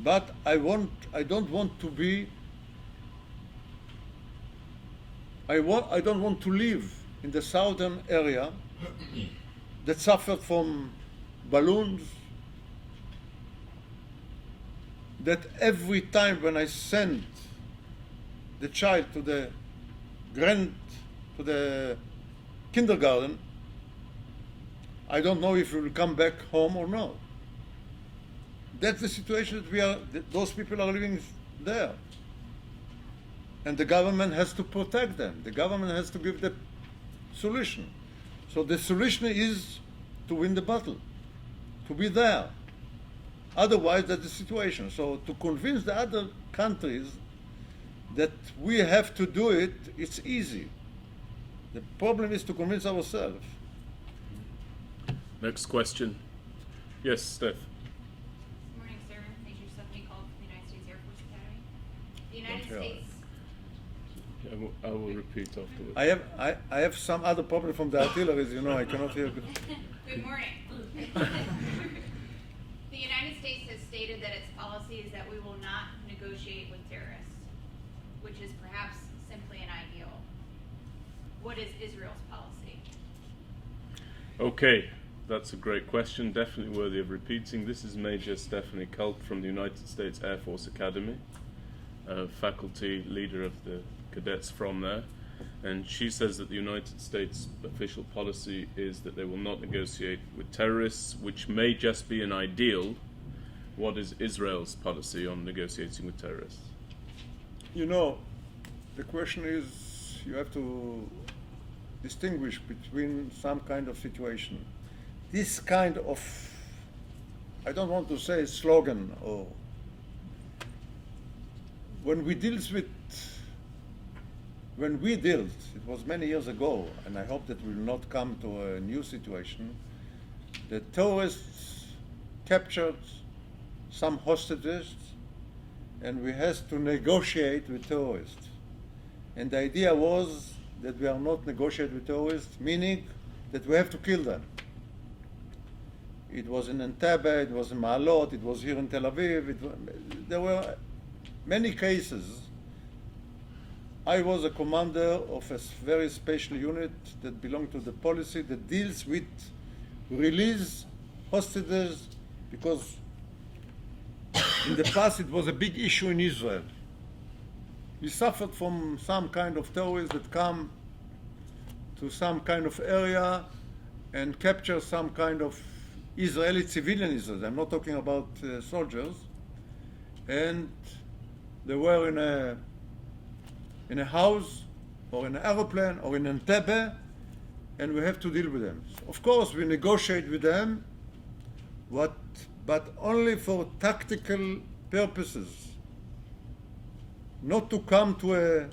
But I don't want to be, I don't want to live in the southern area that suffered from balloons, that every time when I send the child to the kindergarten, I don't know if he will come back home or not. That's the situation that those people are living there. And the government has to protect them. The government has to give the solution. So the solution is to win the battle, to be there. Otherwise, that's the situation. So to convince the other countries that we have to do it, it's easy. The problem is to convince ourselves. Next question. Yes, Steph. Good morning, sir. Major Stephanie called from the United States Air Force Academy. The United Don't tell. States. I will repeat afterwards. I have some other problem from the artilleries, you know, I cannot hear good. Good morning. The United States has stated that its policy is that we will not negotiate with terrorists, which is perhaps simply an ideal. What is Israel's policy? Okay, that's a great question, definitely worthy of repeating. This is Major Stephanie Culp from the United States Air Force Academy, faculty leader of the cadets from there. And she says that the United States official policy is that they will not negotiate with terrorists, which may just be an ideal, what is Israel's policy on negotiating with terrorists? You know, the question is, you have to distinguish between some kind of situation. This kind of, I don't want to say slogan, or when we dealt, it was many years ago, and I hope that we will not come to a new situation, the terrorists captured some hostages, and we had to negotiate with terrorists. And the idea was that we are not negotiating with terrorists, meaning that we have to kill them. It was in Entebbe, it was in Ma'alot, it was here in Tel Aviv. There were many cases. I was a commander of a very special unit that belonged to the policy that deals with release hostages, because in the past it was a big issue in Israel. We suffered from some kind of terrorists that come to some kind of area and capture some kind of Israeli civilians. I'm not talking about soldiers. And they were in a house or in an aeroplane or in Entebbe, and we have to deal with them. Of course, we negotiate with them, but only for tactical purposes, not to come to a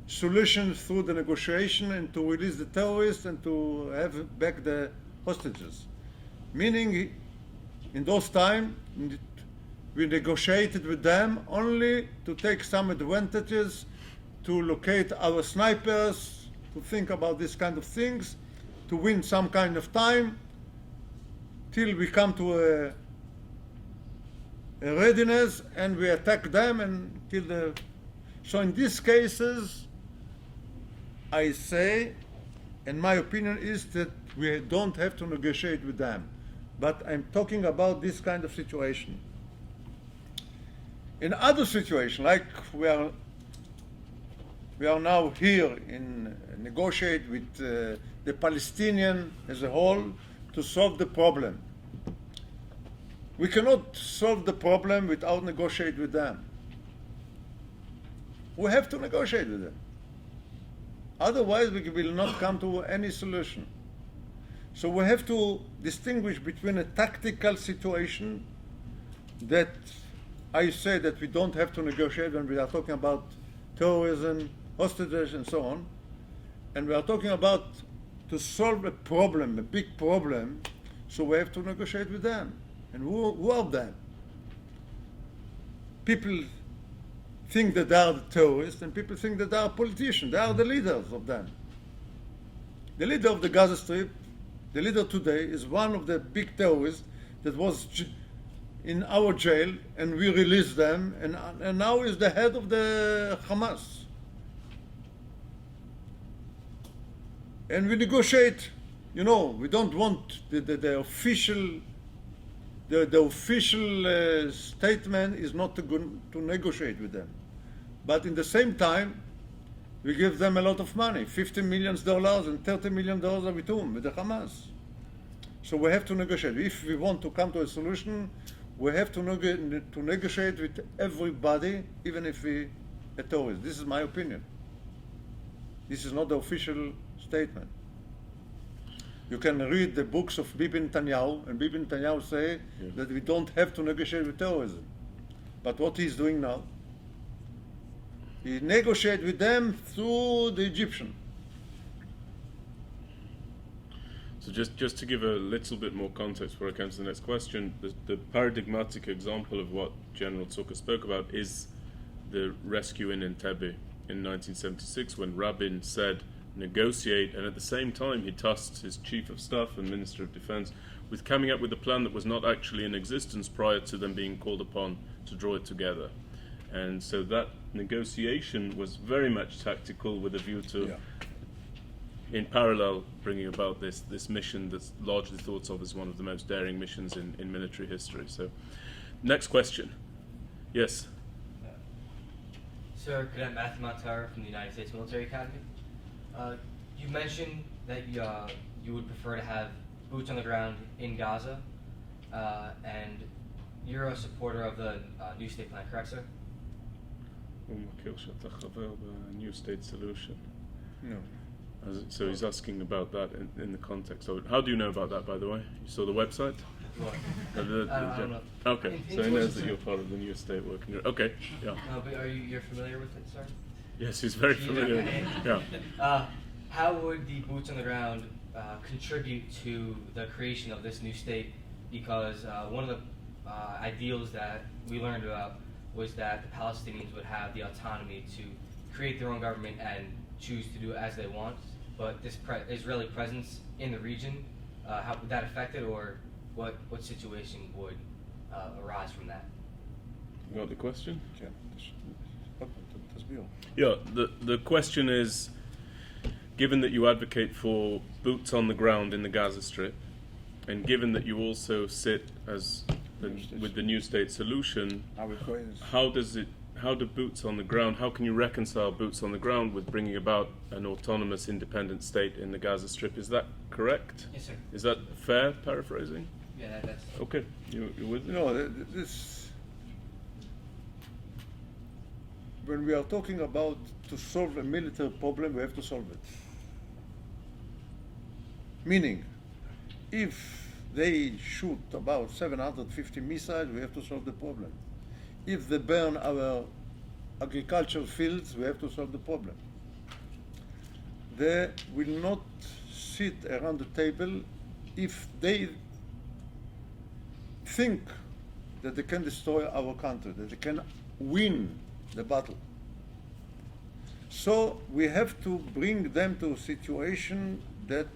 solution through the negotiation and to release the terrorists and to have back the hostages. Meaning, in those times, we negotiated with them only to take some advantages, to locate our snipers, to think about these kind of things, to win some kind of time, till we come to a readiness and we attack them and kill the... So in these cases, I say, and my opinion is that we don't have to negotiate with them. But I'm talking about this kind of situation. In other situations, like we are now here in negotiate with the Palestinian as a whole to solve the problem. We cannot solve the problem without negotiate with them. We have to negotiate with them. Otherwise, we will not come to any solution. So we have to distinguish between a tactical situation that I say that we don't have to negotiate when we are talking about terrorism, hostages, and so on. And we are talking about to solve a problem, a big problem, so we have to negotiate with them. And who are them? People think that they are the terrorists, and people think that they are politicians. They are the leaders of them. The leader of the Gaza Strip, the leader today, is one of the big terrorists that was in our jail, and we released them, and now is the head of the Hamas. And we negotiate. You know, we don't want the official statement is not to negotiate with them. But in the same time, we give them a lot of money, $50 million and $30 million with whom? With the Hamas. So we have to negotiate. If we want to come to a solution, we have to negotiate with everybody, even if we a terrorist. This is my opinion. This is not the official statement. You can read the books of Bibi Netanyahu, and Bibi Netanyahu say that we don't have to negotiate with terrorism. But what he's doing now, he negotiates with them through the Egyptian. So just to give a little bit more context before I come to the next question, the paradigmatic example of what General Tzuker spoke about is the rescue in Entebbe in 1976, when Rabin said, negotiate, and at the same time he tasked his chief of staff and minister of defense with coming up with a plan that was not actually in existence prior to them being called upon to draw it together. And so that negotiation was very much tactical, with a view to, in parallel, bringing about this mission that's largely thought of as one of the most daring missions in military history. So, next question. Yes? Sir, Cadet Matthew Montar from the United States Military Academy. You mentioned that you would prefer to have boots on the ground in Gaza, and you're a supporter of the New State Plan, correct, sir? הוא מכיר שאתה חבר ב-New State Solution. No. So he's asking about that in the context of it. How do you know about that, by the way? You saw the website? What? I don't know. Okay, so he knows that you're part of the New State Working Group. Okay, yeah. But you're familiar with it, sir? Yes, he's very familiar. Yeah. How would the boots on the ground contribute to the creation of this new state? Because one of the ideals that we learned about was that the Palestinians would have the autonomy to create their own government and choose to do it as they want. But this Israeli presence in the region, how would that affect it, or what situation would arise from that? You got the question? כן, תסביר. Yeah, the question is, given that you advocate for boots on the ground in the Gaza Strip, and given that you also sit as with the New State Solution, how do boots on the ground, how can you reconcile boots on the ground with bringing about an autonomous independent state in the Gaza Strip? Is that correct? Yes, sir. Is that fair paraphrasing? Yeah, that's... Okay, you with me? No, when we are talking about to solve a military problem, we have to solve it. Meaning, if they shoot about 750 missiles, we have to solve the problem. If they burn our agricultural fields, we have to solve the problem. They will not sit around the table if they think that they can destroy our country, that they can win the battle. So we have to bring them to a situation that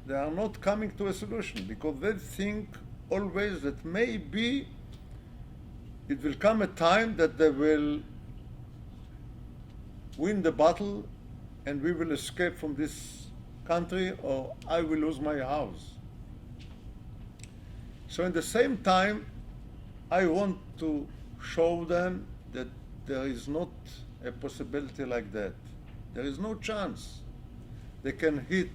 they are not coming to a solution, because they think always that maybe it will come a time that they will win the battle and we will escape from this country, or I will lose my house. So in the same time, I want to show them that there is not a possibility like that. There is no chance. They can hit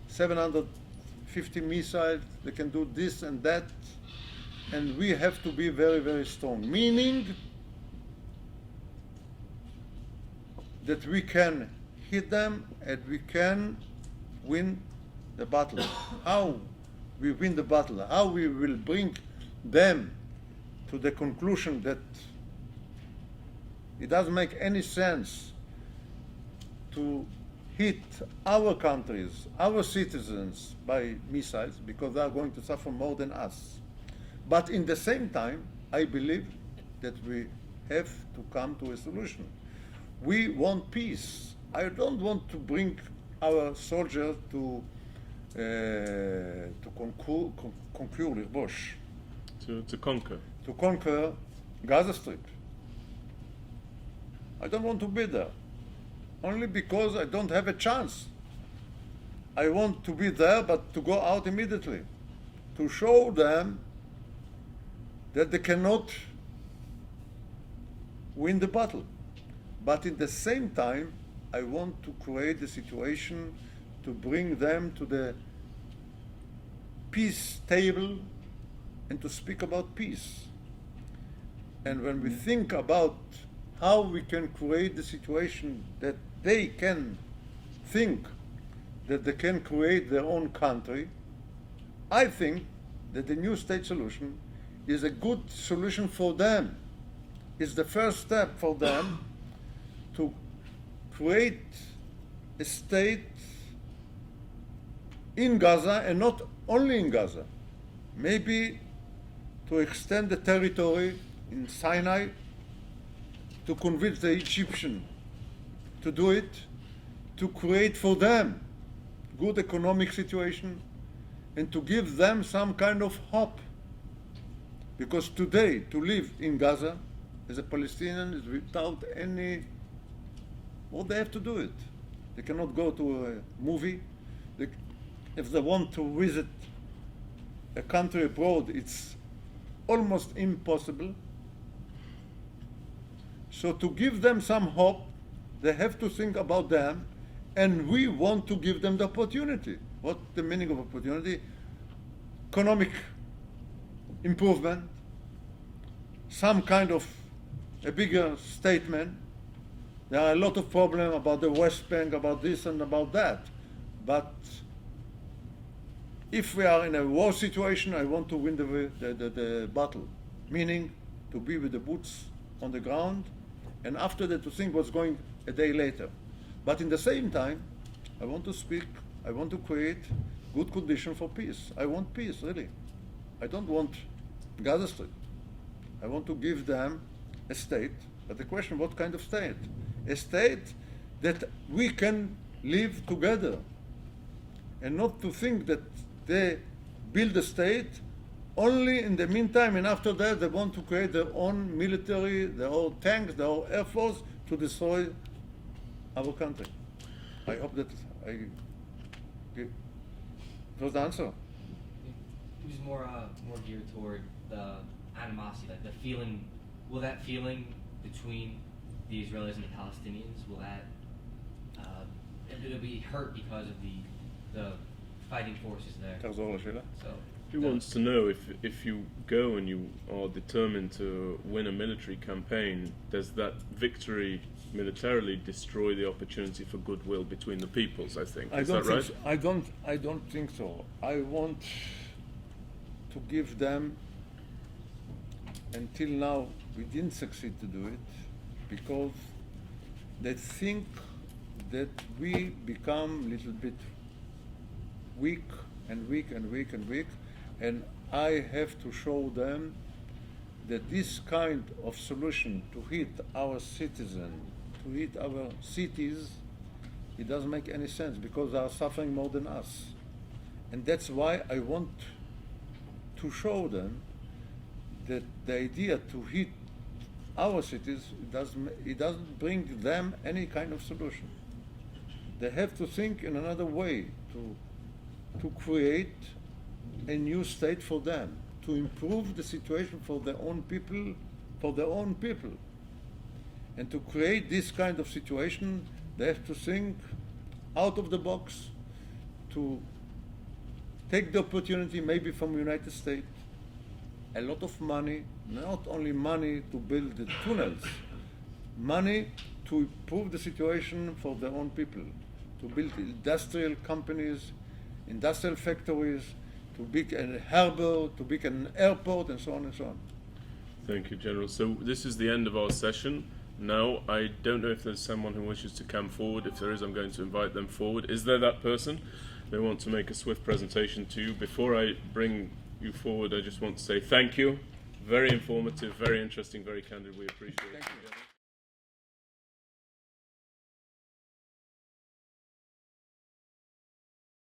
750 missiles, they can do this and that, and we have to be very, very strong. Meaning that we can hit them and we can win the battle. How we win the battle, how we will bring them to the conclusion that it doesn't make any sense to hit our countries, our citizens by missiles, because they are going to suffer more than us. But in the same time, I believe that we have to come to a solution. We want peace. I don't want to bring our soldiers to conquer Gaza Strip. I don't want to be there, only because I don't have a chance. I want to be there, but to go out immediately, to show them that they cannot win the battle. But in the same time, I want to create a situation to bring them to the peace table and to speak about peace. And when we think about how we can create the situation that they can think that they can create their own country, I think that the New State Solution is a good solution for them. It's the first step for them to create a state in Gaza, and not only in Gaza, maybe to extend the territory in Sinai, to convince the Egyptian to do it, to create for them good economic situation, and to give them some kind of hope. Because today, to live in Gaza as a Palestinian is without any, well, they have to do it. They cannot go to a movie. If they want to visit a country abroad, it's almost impossible. So to give them some hope, they have to think about them, and we want to give them the opportunity. What the meaning of opportunity? Economic improvement, some kind of a bigger statement. There are a lot of problems about the West Bank, about this and about that. But if we are in a war situation, I want to win the battle, meaning to be with the boots on the ground, and after that to think what's going a day later. But in the same time, I want to speak, I want to create good condition for peace. I want peace, really. I don't want Gaza Strip. I want to give them a state, but the question, what kind of state? A state that we can live together, and not to think that they build a state only in the meantime, and after that they want to create their own military, their own tanks, their own air force to destroy our country. I hope that I give was the answer. It was more geared toward the animosity, like the feeling. Will that feeling between the Israelis and the Palestinians, will that it'll be hurt because of the fighting forces there? So He wants to know if you go and you are determined to win a military campaign, does that victory militarily destroy the opportunity for goodwill between the peoples? I think. Is that right? I don't think so. I want to give them. Until now, we didn't succeed to do it because they think that we become a little bit weak and weak and weak and weak, and I have to show them that this kind of solution to hit our citizens, to hit our cities, it doesn't make any sense because they are suffering more than us. And that's why I want to show them that the idea to hit our cities, it doesn't bring them any kind of solution. They have to think in another way to create a new state for them, to improve the situation for their own people, And to create this kind of situation, they have to think out of the box, to take the opportunity maybe from the United States, a lot of money, not only money to build the tunnels, money to improve the situation for their own people, to build industrial companies, industrial factories, to build a harbor, to build an airport, and so on and so on. Thank you, General. So this is the end of our session. Now, I don't know if there's someone who wishes to come forward. If there is, I'm going to invite them forward. Is there that person? They want to make a swift presentation to you. Before I bring you forward, I just want to say thank you. Very informative, very interesting, very candid. We appreciate it. Thank you.